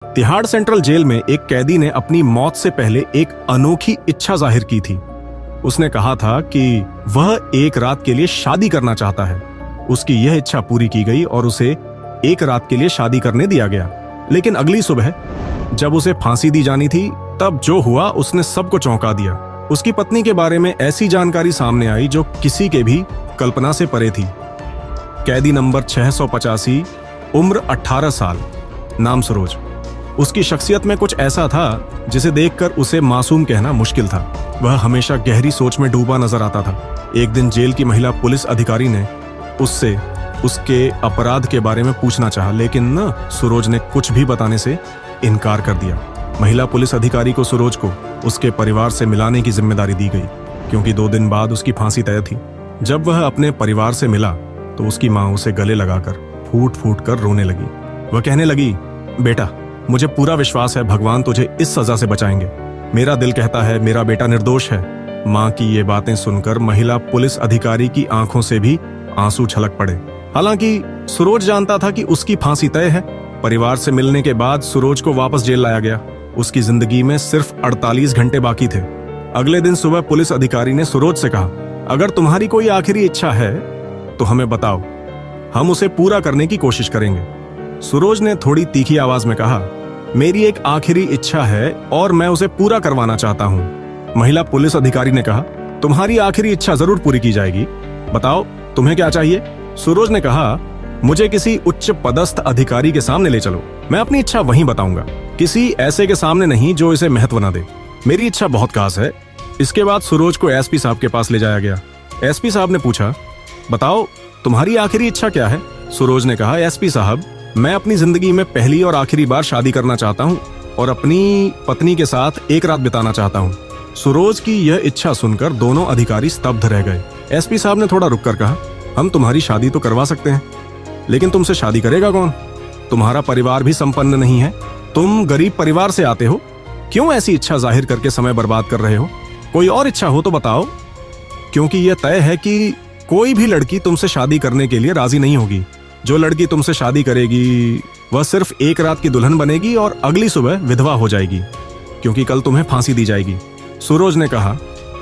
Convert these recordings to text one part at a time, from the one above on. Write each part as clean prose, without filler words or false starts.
Tihar central jail में एक कैदी ने अपनी मौत से पहले एक अनोखी इच्छा जाहिर की थी। उसने कहा था कि वह एक रात के लिए शादी करना चाहता है। उसकी यह इच्छा पूरी की गई और उसे एक रात के लिए शादी करने दिया गया। लेकिन अगली सुबह जब उसे फांसी दी जानी थी, तब जो हुआ उसने सबको चौंका दिया। उसकी पत्नी के बारे में ऐसी जानकारी सामने आई जो किसी के भी कल्पना से परे थी। कैदी नंबर 685, उम्र 18 साल, नाम सरोज। उसकी शख्सियत में कुछ ऐसा था जिसे देखकर उसे मासूम कहना मुश्किल था। वह हमेशा गहरी सोच में डूबा नजर आता था। एक दिन जेल की महिला पुलिस अधिकारी ने उससे उसके अपराध के बारे में पूछना चाहा, लेकिन सरोज ने कुछ भी बताने से इनकार कर दिया। महिला पुलिस अधिकारी को सरोज को उसके परिवार से मिलाने की जिम्मेदारी दी गई, क्योंकि 2 दिन बाद उसकी फांसी तय थी। जब वह अपने परिवार से मिला तो उसकी माँ उसे गले लगाकर फूट फूट कर रोने लगी। वह कहने लगी, बेटा, मुझे पूरा विश्वास है भगवान तुझे इस सजा से बचाएंगे। मेरा दिल कहता है मेरा बेटा निर्दोष है। माँ की ये बातें सुनकर महिला पुलिस अधिकारी की आंखों से भी आंसू छलक पड़े। हालांकि सरोज जानता था कि उसकी फांसी तय है। परिवार से मिलने के बाद सरोज को वापस जेल लाया गया। उसकी जिंदगी में सिर्फ 48 घंटे बाकी थे। अगले दिन सुबह पुलिस अधिकारी ने सरोज से कहा, अगर तुम्हारी कोई आखिरी इच्छा है तो हमें बताओ, हम उसे पूरा करने की कोशिश करेंगे। सरोज ने थोड़ी तीखी आवाज में कहा, मेरी एक आखिरी इच्छा है और मैं उसे पूरा करवाना चाहता हूँ। महिला पुलिस अधिकारी ने कहा, तुम्हारी आखिरी इच्छा जरूर पूरी की जाएगी, बताओ तुम्हें क्या चाहिए। सरोज ने कहा, मुझे किसी उच्च पदस्थ अधिकारी के सामने ले चलो, मैं अपनी इच्छा वहीं बताऊंगा, किसी ऐसे के सामने नहीं जो इसे महत्व न दे। मेरी इच्छा बहुत खास है। इसके बाद सरोज को एसपी साहब के पास ले जाया गया। एसपी साहब ने पूछा, बताओ तुम्हारी आखिरी इच्छा क्या है। सरोज ने कहा, एसपी साहब, मैं अपनी जिंदगी में पहली और आखिरी बार शादी करना चाहता हूँ और अपनी पत्नी के साथ एक रात बिताना चाहता हूँ। सरोज की यह इच्छा सुनकर दोनों अधिकारी स्तब्ध रह गए। एसपी साहब ने थोड़ा रुककर कहा, हम तुम्हारी शादी तो करवा सकते हैं, लेकिन तुमसे शादी करेगा कौन? तुम्हारा परिवार भी संपन्न नहीं है, तुम गरीब परिवार से आते हो, क्यों ऐसी इच्छा जाहिर करके समय बर्बाद कर रहे हो? कोई और इच्छा हो तो बताओ, क्योंकि यह तय है कि कोई भी लड़की तुमसे शादी करने के लिए राजी नहीं होगी। जो लड़की तुमसे शादी करेगी वह सिर्फ एक रात की दुल्हन बनेगी और अगली सुबह विधवा हो जाएगी, क्योंकि कल तुम्हें फांसी दी जाएगी। सरोज ने कहा,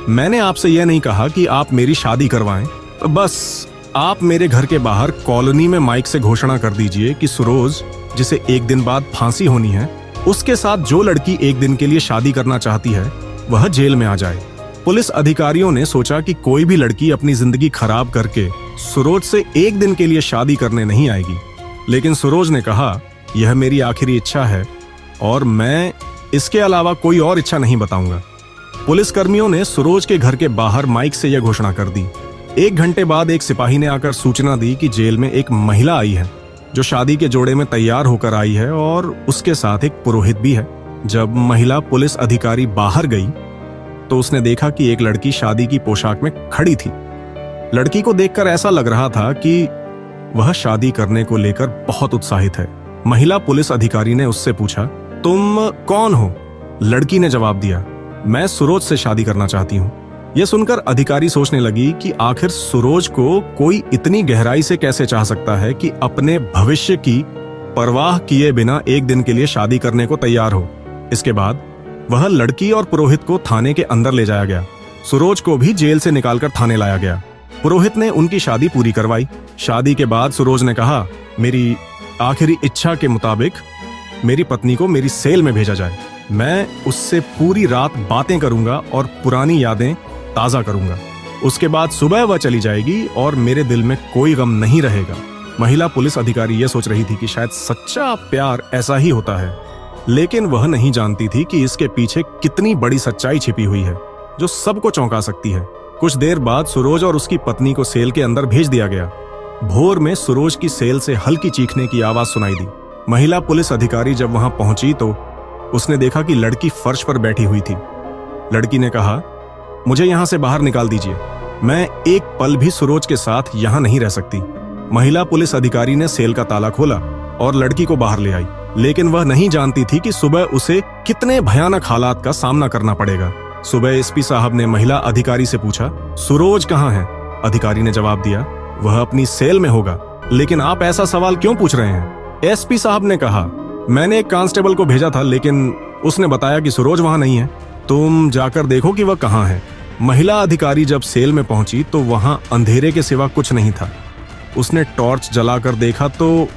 मैंने आपसे यह नहीं कहा कि आप मेरी शादी करवाएं, बस आप मेरे घर के बाहर कॉलोनी में माइक से घोषणा कर दीजिए कि सरोज, जिसे एक दिन बाद फांसी होनी है, उसके साथ जो लड़की एक दिन के लिए शादी करना चाहती है वह जेल में आ जाए। पुलिस अधिकारियों ने सोचा कि कोई भी लड़की अपनी जिंदगी खराब करके सरोज से एक दिन के लिए शादी करने नहीं आएगी, लेकिन सरोज ने कहा, यह मेरी आखिरी इच्छा है और मैं इसके अलावा कोई और इच्छा नहीं बताऊंगा। पुलिसकर्मियों ने सरोज के घर के बाहर माइक से यह घोषणा कर दी। 1 घंटे बाद एक सिपाही ने आकर सूचना दी कि जेल में एक महिला आई है जो शादी के जोड़े में तैयार होकर आई है और उसके साथ एक पुरोहित भी है। जब महिला पुलिस अधिकारी बाहर गई तो उसने देखा कि एक लड़की शादी की पोशाक में खड़ी थी। लड़की को देखकर ऐसा लग रहा था कि वह शादी करने को लेकर बहुत उत्साहित है। महिला पुलिस अधिकारी ने उससे पूछा, तुम कौन हो? लड़की ने जवाब दिया, मैं सरोज से शादी करना चाहती हूँ। यह सुनकर अधिकारी सोचने लगी कि आखिर सरोज को कोई इतनी गहराई से कैसे चाह सकता है कि अपने भविष्य की परवाह किए बिना एक दिन के लिए शादी करने को तैयार हो। इसके बाद वह लड़की और पुरोहित को थाने के अंदर ले जाया गया। सरोज को भी जेल से निकालकर थाने लाया गया। पुरोहित ने उनकी शादी पूरी करवाई। शादी के बाद सरोज ने कहा, मेरी आखिरी इच्छा के मुताबिक मेरी पत्नी को मेरी सेल में भेजा जाए। मैं उससे पूरी रात बातें करूंगा और पुरानी यादें ताजा करूंगा। उसके बाद सुबह वह चली जाएगी और मेरे दिल में कोई गम नहीं रहेगा। महिला पुलिस अधिकारी यह सोच रही थी कि शायद सच्चा प्यार ऐसा ही होता है, लेकिन वह नहीं जानती थी कि इसके पीछे कितनी बड़ी सच्चाई छिपी हुई है जो सबको चौंका सकती है। कुछ देर बाद सरोज और उसकी पत्नी को सेल के अंदर भेज दिया गया। भोर में सरोज की सेल से हल्की चीखने की आवाज सुनाई दी। महिला पुलिस अधिकारी जब वहां पहुंची तो उसने देखा कि लड़की फर्श पर बैठी हुई थी। लड़की ने कहा, मुझे यहां से बाहर निकाल दीजिए, मैं एक पल भी सरोज के साथ यहां नहीं रह सकती। महिला पुलिस अधिकारी ने सेल का ताला खोला और लड़की को बाहर ले आई, लेकिन वह नहीं जानती थी कि सुबह उसे कितने भयानक हालात का सामना करना पड़ेगा। सुबह एसपी साहब ने महिला अधिकारी से पूछा, सरोज कहाँ है? अधिकारी ने जवाब दिया, वह अपनी सेल में होगा। लेकिन आप ऐसा सवाल क्यों पूछ रहे हैं? एसपी साहब ने कहा, मैंने एक कांस्टेबल को भेजा था, लेकिन उसने बताया कि सरोज वहां नहीं है। तुम जाकर देखो कि वह कहाँ है। महिला अधिकारी जब सेल में पहुंची तो वहां अंधेरे के सिवा कुछ नहीं था। उसने टॉर्च जलाकर देखा तो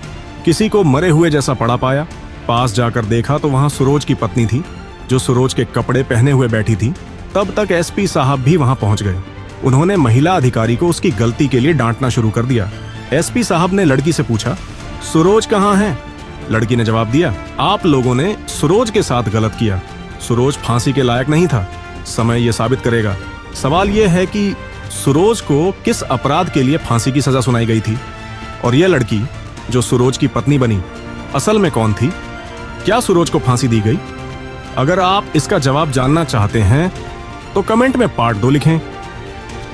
किसी को मरे हुए जैसा पड़ा पाया। पास जाकर देखा तो वहां सरोज की पत्नी थी, जो सरोज के कपड़े पहने हुए बैठी थी। तब तक एसपी साहब भी वहां पहुंच गए। उन्होंने महिला अधिकारी को उसकी गलती के लिए डांटना शुरू कर दिया। एसपी साहब ने लड़की से पूछा, सरोज कहाँ है? लड़की ने जवाब दिया, आप लोगों ने सरोज के साथ गलत किया। सरोज फांसी के लायक नहीं था। समय यह साबित करेगा। सवाल यह है कि सरोज को किस अपराध के लिए फांसी की सजा सुनाई गई थी? और यह लड़की जो सरोज की पत्नी बनी, असल में कौन थी? क्या सरोज को फांसी दी गई? अगर आप इसका जवाब जानना चाहते हैं तो कमेंट में पार्ट 2 लिखें।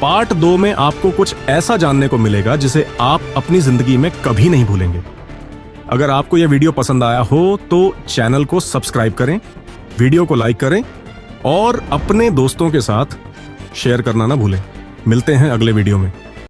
पार्ट 2 में आपको कुछ ऐसा जानने को मिलेगा जिसे आप अपनी जिंदगी में कभी नहीं भूलेंगे। अगर आपको यह वीडियो पसंद आया हो तो चैनल को सब्सक्राइब करें, वीडियो को लाइक करें और अपने दोस्तों के साथ शेयर करना ना भूलें। मिलते हैं अगले वीडियो में।